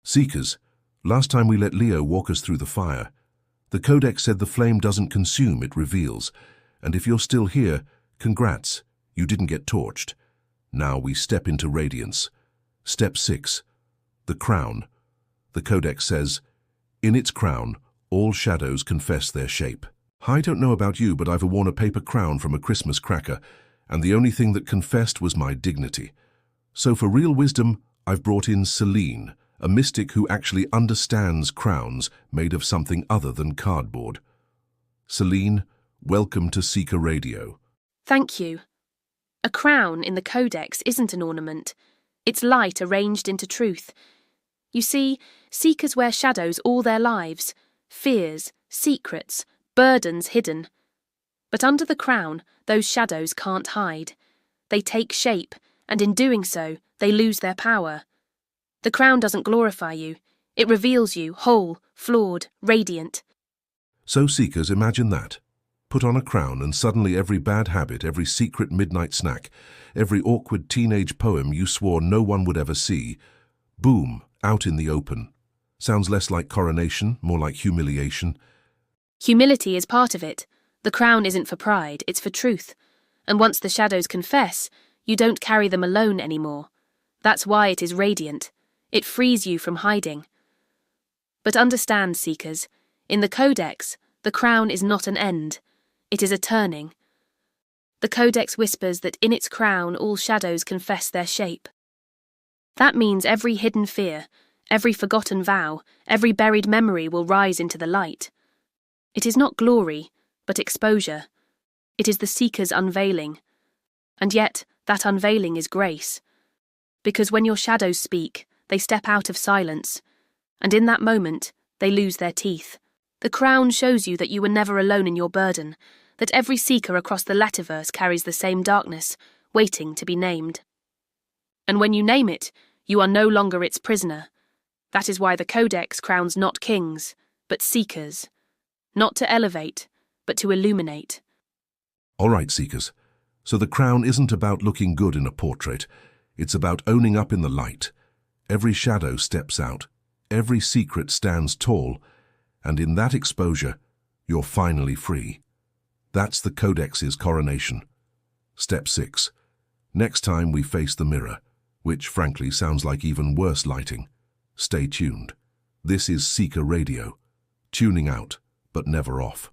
Seekers, last time we let Leo walk us through the fire. The Codex said the flame doesn't consume, it reveals. And if you're still here, congrats, you didn't get torched. Now we step into radiance. Step 6. The crown. The Codex says, in its crown, all shadows confess their shape. I don't know about you, but I've worn a paper crown from a Christmas cracker, and the only thing that confessed was my dignity. So for real wisdom, I've brought in Selene, a mystic who actually understands crowns made of something other than cardboard. Selene, welcome to SeekerRadio. Thank you. A crown in the Codex isn't an ornament. It's light arranged into truth. You see, seekers wear shadows all their lives, fears, secrets, burdens hidden. But under the crown, those shadows can't hide. They take shape, and in doing so, they lose their power. The crown doesn't glorify you. It reveals you whole, flawed, radiant. So seekers, imagine that. Put on a crown and suddenly every bad habit, every secret midnight snack, every awkward teenage poem you swore no one would ever see, boom, out in the open. Sounds less like coronation, more like humiliation. Humility is part of it. The crown isn't for pride, it's for truth. And once the shadows confess, you don't carry them alone anymore. That's why it is radiant. It frees you from hiding. But understand, seekers, in the Codex, the crown is not an end. It is a turning. The Codex whispers that in its crown all shadows confess their shape. That means every hidden fear, every forgotten vow, every buried memory will rise into the light. It is not glory, but exposure. It is the seeker's unveiling. And yet, that unveiling is grace. Because when your shadows speak, they step out of silence. And in that moment, they lose their teeth. The crown shows you that you were never alone in your burden, that every seeker across the letterverse carries the same darkness, waiting to be named. And when you name it, you are no longer its prisoner. That is why the Codex crowns not kings, but seekers. Not to elevate, but to illuminate. All right, seekers. So the crown isn't about looking good in a portrait. It's about owning up in the light. Every shadow steps out. Every secret stands tall. And in that exposure, you're finally free. That's the Codex's coronation. Step 6. Next time we face the mirror, which frankly sounds like even worse lighting. Stay tuned. This is SeekerRadio. Tuning out, but never off.